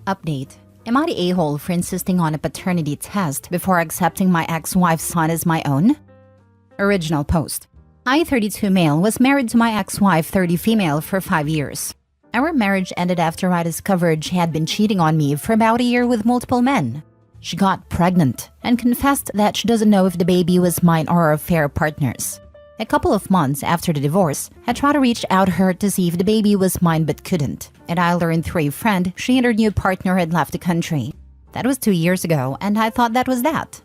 Update. Am I the a-hole for insisting on a paternity test before accepting my ex-wife's son as my own? Original post. I, 32 male, was married to my ex-wife, 30 female, for 5 years. Our marriage ended after I discovered she had been cheating on me for about a year with multiple men. She got pregnant and confessed that she doesn't know if the baby was mine or our affair partners. A couple of months after the divorce, I tried to reach out to her to see if the baby was mine but couldn't, and I learned through a friend she and her new partner had left the country. That was 2 years ago, and I thought that was that.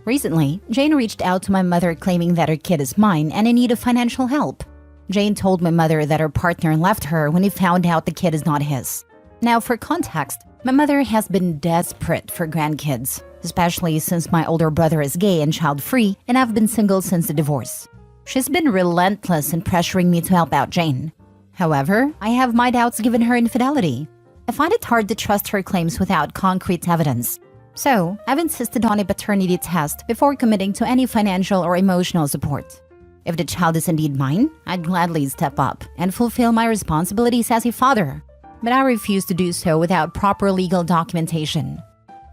Recently, Jane reached out to my mother claiming that her kid is mine and in need of financial help. Jane told my mother that her partner left her when he found out the kid is not his. Now, for context, my mother has been desperate for grandkids, especially since my older brother is gay and child-free, and I've been single since the divorce. She's been relentless in pressuring me to help out Jane. However, I have my doubts given her infidelity. I find it hard to trust her claims without concrete evidence. So, I've insisted on a paternity test before committing to any financial or emotional support. If the child is indeed mine, I'd gladly step up and fulfill my responsibilities as a father. But I refuse to do so without proper legal documentation.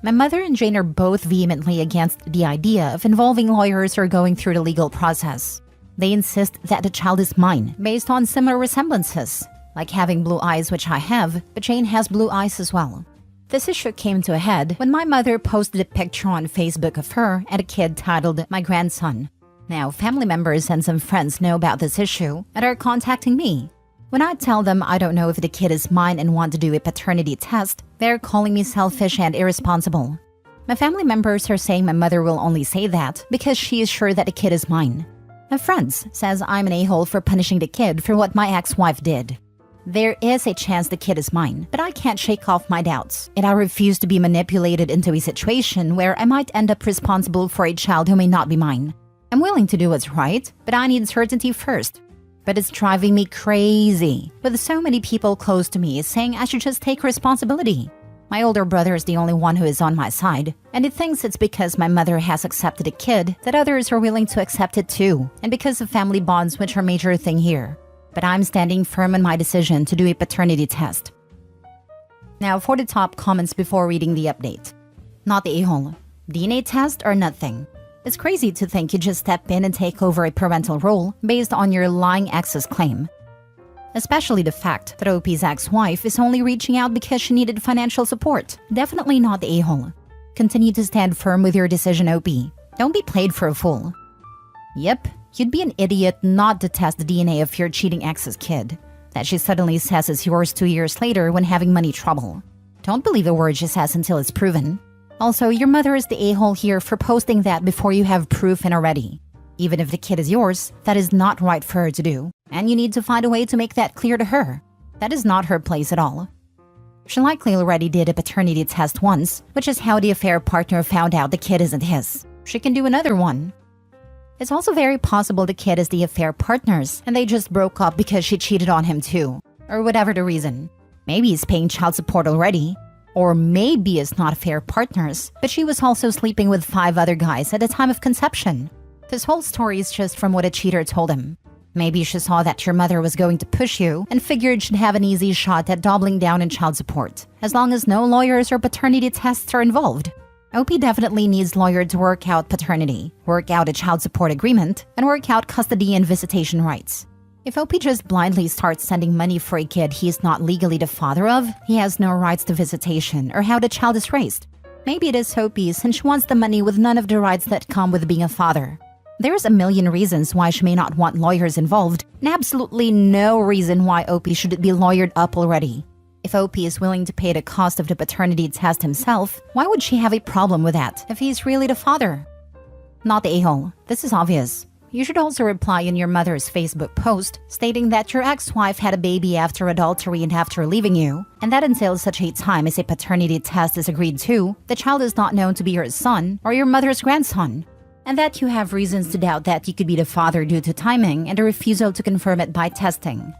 My mother and Jane are both vehemently against the idea of involving lawyers or going through the legal process. They insist that the child is mine based on similar resemblances, like having blue eyes, which I have, but Jane has blue eyes as well. This issue came to a head when my mother posted a picture on Facebook of her and a kid titled "My Grandson." Now, family members and some friends know about this issue and are contacting me. When I tell them I don't know if the kid is mine and want to do a paternity test, they're calling me selfish and irresponsible. My family members are saying my mother will only say that because she is sure that the kid is mine. My friends says I'm an a-hole for punishing the kid for what my ex-wife did. There is a chance the kid is mine, but I can't shake off my doubts, and I refuse to be manipulated into a situation where I might end up responsible for a child who may not be mine. I'm willing to do what's right, but I need certainty first. But it's driving me crazy, with so many people close to me saying I should just take responsibility. My older brother is the only one who is on my side, and he thinks it's because my mother has accepted a kid that others are willing to accept it too, and because of family bonds, which are a major thing here. But I'm standing firm in my decision to do a paternity test. Now for the top comments before reading the update. Not the a-hole. DNA test or nothing. It's crazy to think you just step in and take over a parental role based on your lying ex's claim. Especially the fact that OP's ex-wife is only reaching out because she needed financial support. Definitely not the a-hole. Continue to stand firm with your decision, OP. Don't be played for a fool. Yep, you'd be an idiot not to test the DNA of your cheating ex's kid that she suddenly says is yours 2 years later when having money trouble. Don't believe a word she says until it's proven. Also, your mother is the a-hole here for posting that before you have proof and already. Even if the kid is yours, that is not right for her to do, and you need to find a way to make that clear to her. That is not her place at all. She likely already did a paternity test once, which is how the affair partner found out the kid isn't his. She can do another one. It's also very possible the kid is the affair partner's, and they just broke up because she cheated on him too, or whatever the reason. Maybe he's paying child support already. Or maybe it's not affair partners, but she was also sleeping with 5 other guys at the time of conception. This whole story is just from what a cheater told him. Maybe she saw that your mother was going to push you and figured she'd have an easy shot at doubling down in child support, as long as no lawyers or paternity tests are involved. OP definitely needs lawyer to work out paternity, work out a child support agreement, and work out custody and visitation rights. If OP just blindly starts sending money for a kid he is not legally the father of, he has no rights to visitation or how the child is raised. Maybe it is OP since she wants the money with none of the rights that come with being a father. There's a million reasons why she may not want lawyers involved, and absolutely no reason why OP should be lawyered up already. If OP is willing to pay the cost of the paternity test himself, why would she have a problem with that if he's really the father? Not the a-hole. This is obvious. You should also reply in your mother's Facebook post stating that your ex-wife had a baby after adultery and after leaving you, and that until such a time as a paternity test is agreed to, the child is not known to be your son or your mother's grandson, and that you have reasons to doubt that you could be the father due to timing and a refusal to confirm it by testing.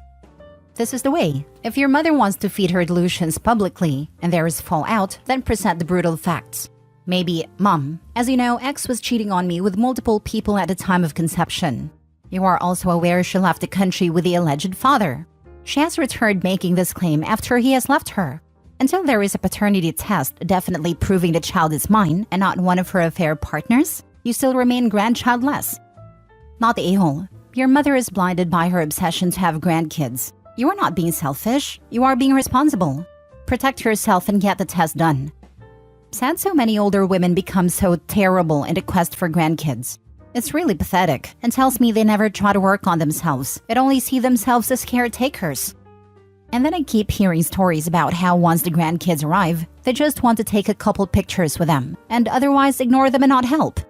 This is the way. If your mother wants to feed her delusions publicly and there is fallout, then present the brutal facts. Maybe, Mom, as you know, X was cheating on me with multiple people at the time of conception. You are also aware she left the country with the alleged father. She has returned making this claim after he has left her. Until there is a paternity test definitely proving the child is mine and not one of her affair partners, you still remain grandchildless. Not the a-hole. Your mother is blinded by her obsession to have grandkids. You are not being selfish. You are being responsible. Protect yourself and get the test done. Sad so many older women become so terrible in the quest for grandkids. It's really pathetic and tells me they never try to work on themselves, but only see themselves as caretakers. And then I keep hearing stories about how once the grandkids arrive, they just want to take a couple pictures with them and otherwise ignore them and not help.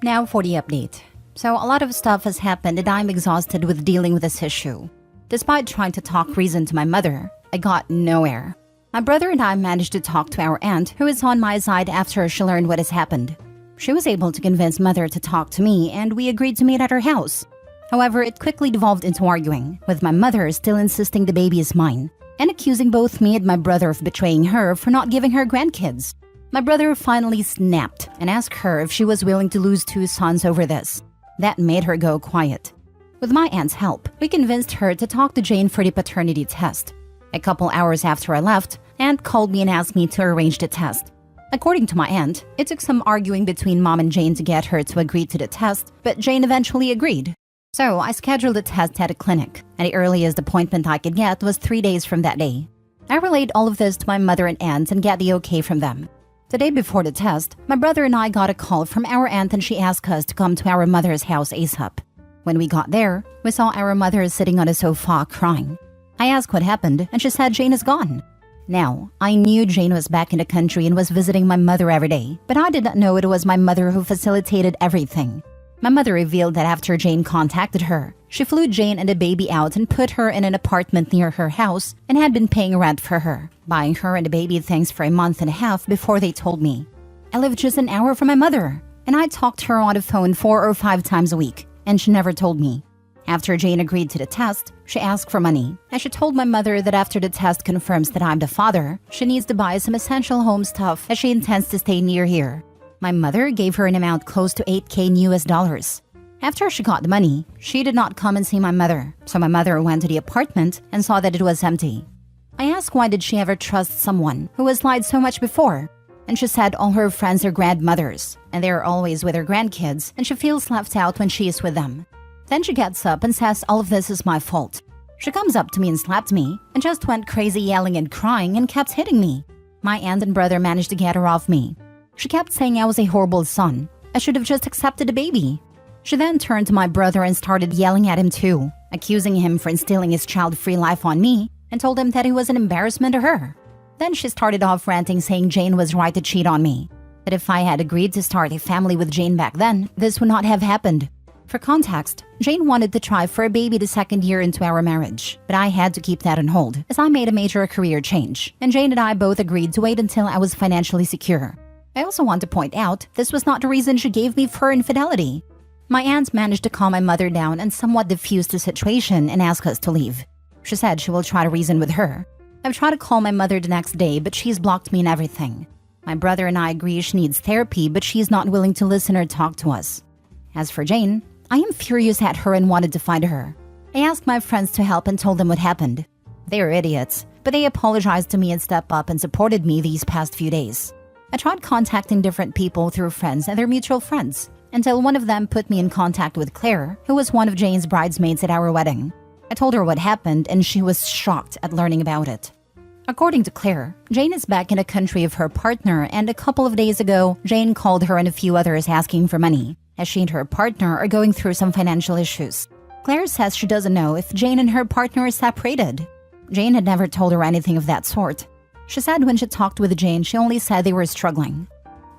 Now for the update. So a lot of stuff has happened and I'm exhausted with dealing with this issue. Despite trying to talk reason to my mother, I got nowhere. My brother and I managed to talk to our aunt, who is on my side after she learned what has happened. She was able to convince mother to talk to me and we agreed to meet at her house. However, it quickly devolved into arguing, with my mother still insisting the baby is mine and accusing both me and my brother of betraying her for not giving her grandkids. My brother finally snapped and asked her if she was willing to lose 2 sons over this. That made her go quiet. With my aunt's help, we convinced her to talk to Jane for the paternity test. A couple hours after I left, Aunt called me and asked me to arrange the test. According to my aunt, it took some arguing between Mom and Jane to get her to agree to the test, but Jane eventually agreed. So I scheduled the test at a clinic, and the earliest appointment I could get was 3 days from that day. I relayed all of this to my mother and aunt and got the okay from them. The day before the test, my brother and I got a call from our aunt and she asked us to come to our mother's house ASAP. When we got there, we saw our mother sitting on a sofa crying. I asked what happened and she said Jane is gone. Now, I knew Jane was back in the country and was visiting my mother every day, but I did not know it was my mother who facilitated everything. My mother revealed that after Jane contacted her, she flew Jane and the baby out and put her in an apartment near her house and had been paying rent for her, buying her and the baby things for a month and a half before they told me. I lived just an hour from my mother, and I talked to her on the phone 4 or 5 times a week, and she never told me. After Jane agreed to the test, she asked for money, and she told my mother that after the test confirms that I'm the father, she needs to buy some essential home stuff as she intends to stay near here. My mother gave her an amount close to $8,000 in US dollars. After she got the money, she did not come and see my mother, so my mother went to the apartment and saw that it was empty. I asked why did she ever trust someone who has lied so much before? And she said all her friends are grandmothers, and they are always with her grandkids, and she feels left out when she is with them. Then she gets up and says all of this is my fault. She comes up to me and slapped me, and just went crazy yelling and crying and kept hitting me. My aunt and brother managed to get her off me. She kept saying I was a horrible son. I should have just accepted the baby. She then turned to my brother and started yelling at him too, accusing him for instilling his child-free life on me, and told him that he was an embarrassment to her. Then she started off ranting saying Jane was right to cheat on me, that if I had agreed to start a family with Jane back then, this would not have happened. For context, Jane wanted to try for a baby the 2nd year into our marriage, but I had to keep that on hold as I made a major career change, and Jane and I both agreed to wait until I was financially secure. I also want to point out this was not the reason she gave me for infidelity. My aunt managed to calm my mother down and somewhat diffuse the situation and ask us to leave. She said she will try to reason with her. I've tried to call my mother the next day, but she's blocked me and everything. My brother and I agree she needs therapy, but she's not willing to listen or talk to us. As for Jane, I am furious at her and wanted to find her. I asked my friends to help and told them what happened. They are idiots, but they apologized to me and stepped up and supported me these past few days. I tried contacting different people through friends and their mutual friends, until one of them put me in contact with Claire, who was one of Jane's bridesmaids at our wedding. I told her what happened and she was shocked at learning about it. According to Claire, Jane is back in the country of her partner, and a couple of days ago, Jane called her and a few others asking for money, as she and her partner are going through some financial issues. Claire says she doesn't know if Jane and her partner are separated. Jane had never told her anything of that sort. She said when she talked with Jane, she only said they were struggling.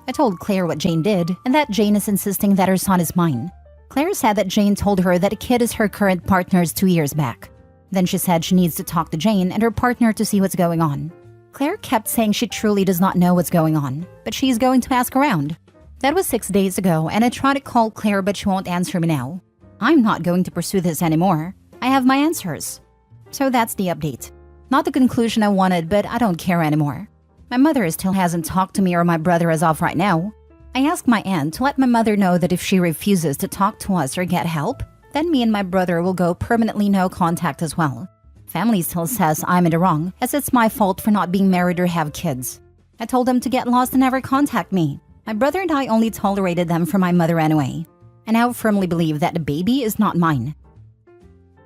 I told Claire what Jane did and that Jane is insisting that her son is mine. Claire said that Jane told her that a kid is her current partner's 2 years back. Then she said she needs to talk to Jane and her partner to see what's going on. Claire kept saying she truly does not know what's going on, but she's going to ask around. That was 6 days ago, and I tried to call Claire, but she won't answer me now. I'm not going to pursue this anymore. I have my answers. So that's the update. Not the conclusion I wanted, but I don't care anymore. My mother still hasn't talked to me or my brother as of right now. I asked my aunt to let my mother know that if she refuses to talk to us or get help, then me and my brother will go permanently no contact as well. Family still says I'm in the wrong, as it's my fault for not being married or have kids. I told them to get lost and never contact me. My brother and I only tolerated them for my mother anyway. I now firmly believe that the baby is not mine.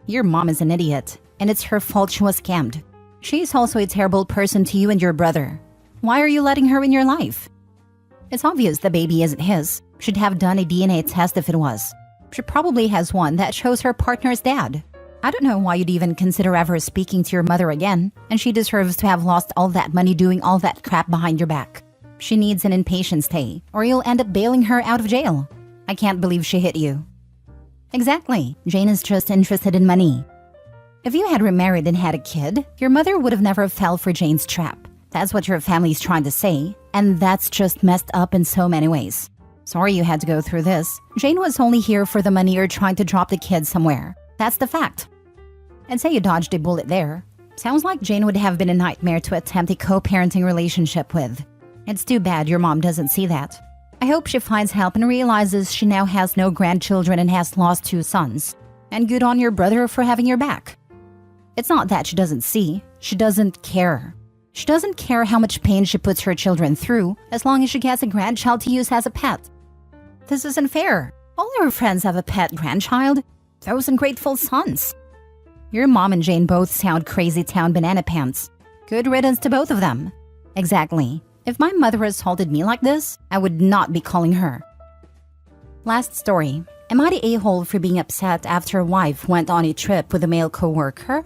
Your mom is an idiot, and it's her fault she was scammed. She's also a terrible person to you and your brother. Why are you letting her in your life? It's obvious the baby isn't his. She'd have done a DNA test if it was. She probably has one that shows her partner's dad. I don't know why you'd even consider ever speaking to your mother again, and she deserves to have lost all that money doing all that crap behind your back. She needs an inpatient stay, or you'll end up bailing her out of jail. I can't believe she hit you. Exactly. Jane is just interested in money. If you had remarried and had a kid, your mother would have never fell for Jane's trap. That's what your family's trying to say, and that's just messed up in so many ways. Sorry you had to go through this. Jane was only here for the money or trying to drop the kid somewhere. That's the fact. I'd say you dodged a bullet there. Sounds like Jane would have been a nightmare to attempt a co-parenting relationship with. It's too bad your mom doesn't see that. I hope she finds help and realizes she now has no grandchildren and has lost 2 sons. And good on your brother for having your back. It's not that she doesn't see, she doesn't care. She doesn't care how much pain she puts her children through as long as she gets a grandchild to use as a pet. This isn't fair. All her friends have a pet grandchild. Those ungrateful sons. Your mom and Jane both sound crazy town banana pants. Good riddance to both of them. Exactly. If my mother assaulted me like this, I would not be calling her. Last story. Am I the a-hole for being upset after a wife went on a trip with a male co-worker?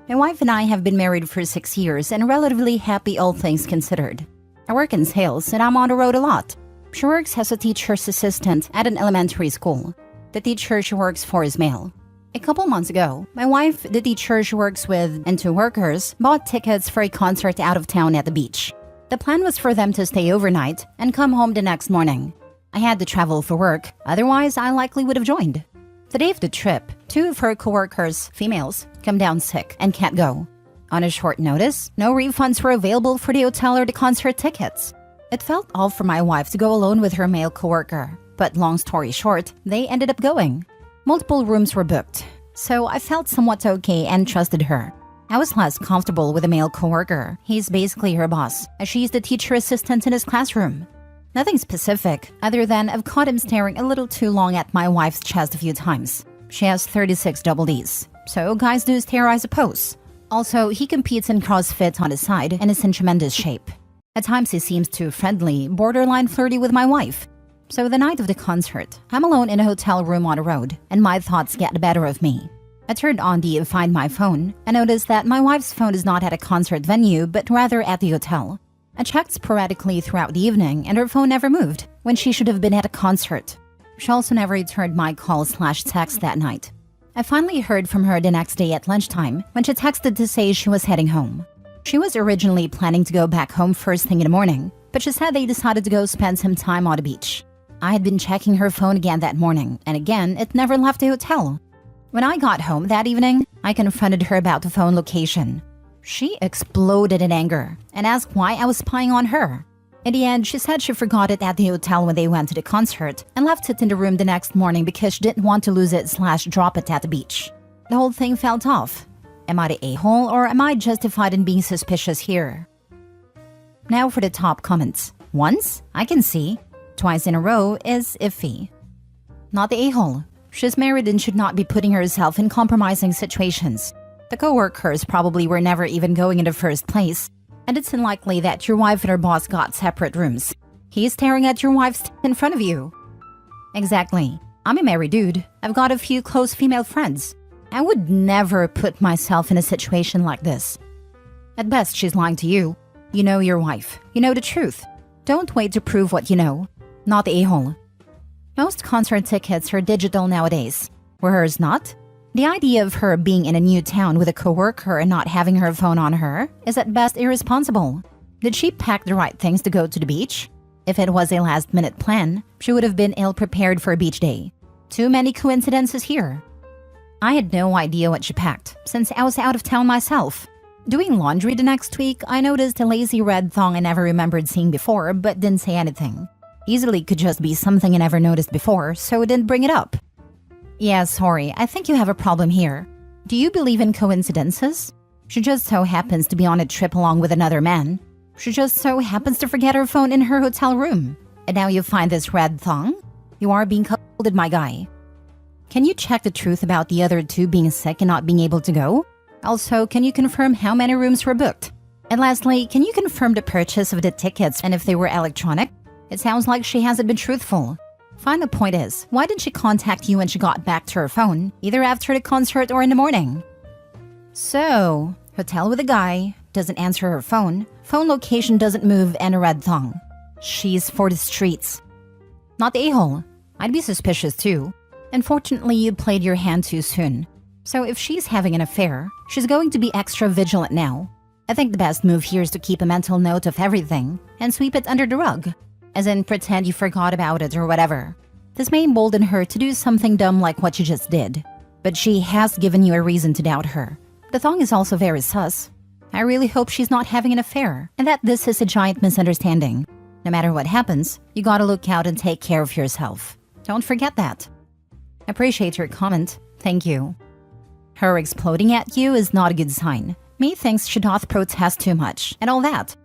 My wife and I have been married for 6 years and relatively happy all things considered. I work in sales and I'm on the road a lot. She works as a teacher's assistant at an elementary school. The teacher she works for is male. A couple months ago, my wife, the teacher she works with, and 2 workers bought tickets for a concert out of town at the beach. The plan was for them to stay overnight and come home the next morning. I had to travel for work, otherwise I likely would have joined. The day of the trip, 2 of her co-workers, females, come down sick and can't go. On a short notice, no refunds were available for the hotel or the concert tickets. It felt odd for my wife to go alone with her male co-worker, but long story short, they ended up going. Multiple rooms were booked, so I felt somewhat okay and trusted her. I was less comfortable with a male co-worker. He's basically her boss, as she's the teacher assistant in his classroom. Nothing specific, other than I've caught him staring a little too long at my wife's chest a few times. She has 36 double Ds, so guys do stare, I suppose. Also, he competes in CrossFit on the side and is in tremendous shape. At times he seems too friendly, borderline flirty with my wife. So the night of the concert, I'm alone in a hotel room on the road, and my thoughts get the better of me. I turned on the Find My Phone and noticed that my wife's phone is not at a concert venue, but rather at the hotel. I checked sporadically throughout the evening, and her phone never moved, when she should have been at a concert. She also never returned my call/text that night. I finally heard from her the next day at lunchtime, when she texted to say she was heading home. She was originally planning to go back home first thing in the morning, but she said they decided to go spend some time on the beach. I had been checking her phone again that morning, and again, it never left the hotel. When I got home that evening, I confronted her about the phone location. She exploded in anger and asked why I was spying on her. In the end, she said she forgot it at the hotel when they went to the concert and left it in the room the next morning because she didn't want to lose it/drop it at the beach. The whole thing felt off. Am I the a-hole or am I justified in being suspicious here? Now for the top comments. Once, I can see. Twice in a row is iffy. Not the a-hole. She's married and should not be putting herself in compromising situations. The co-workers probably were never even going in the first place, and it's unlikely that your wife and her boss got separate rooms. He's staring at your wife's in front of you. Exactly. I'm a married dude. I've got a few close female friends. I would never put myself in a situation like this. At best, she's lying to you. You know your wife. You know the truth. Don't wait to prove what you know. Not the a-hole. Most concert tickets are digital nowadays. Were hers not? The idea of her being in a new town with a co-worker and not having her phone on her is at best irresponsible. Did she pack the right things to go to the beach? If it was a last-minute plan, she would have been ill-prepared for a beach day. Too many coincidences here. I had no idea what she packed, since I was out of town myself. Doing laundry the next week, I noticed a lazy red thong I never remembered seeing before, but didn't say anything. Easily could just be something I never noticed before, so I didn't bring it up. Yeah, sorry, I think you have a problem here. Do you believe in coincidences? She just so happens to be on a trip along with another man. She just so happens to forget her phone in her hotel room. And now you find this red thong? You are being cold, my guy. Can you check the truth about the other two being sick and not being able to go? Also, can you confirm how many rooms were booked? And lastly, can you confirm the purchase of the tickets and if they were electronic? It sounds like she hasn't been truthful. Final point is, why did she contact you when she got back to her phone, either after the concert or in the morning? So, hotel with a guy, doesn't answer her phone location doesn't move, and a red thong. She's for the streets. Not the a-hole. I'd be suspicious too. Unfortunately, you played your hand too soon. So if she's having an affair, she's going to be extra vigilant now. I think the best move here is to keep a mental note of everything and sweep it under the rug. As in, pretend you forgot about it or whatever. This may embolden her to do something dumb like what you just did. But she has given you a reason to doubt her. The thong is also very sus. I really hope she's not having an affair and that this is a giant misunderstanding. No matter what happens, you gotta look out and take care of yourself. Don't forget that. Appreciate your comment. Thank you. Her exploding at you is not a good sign. Methinks she doth protest too much and all that.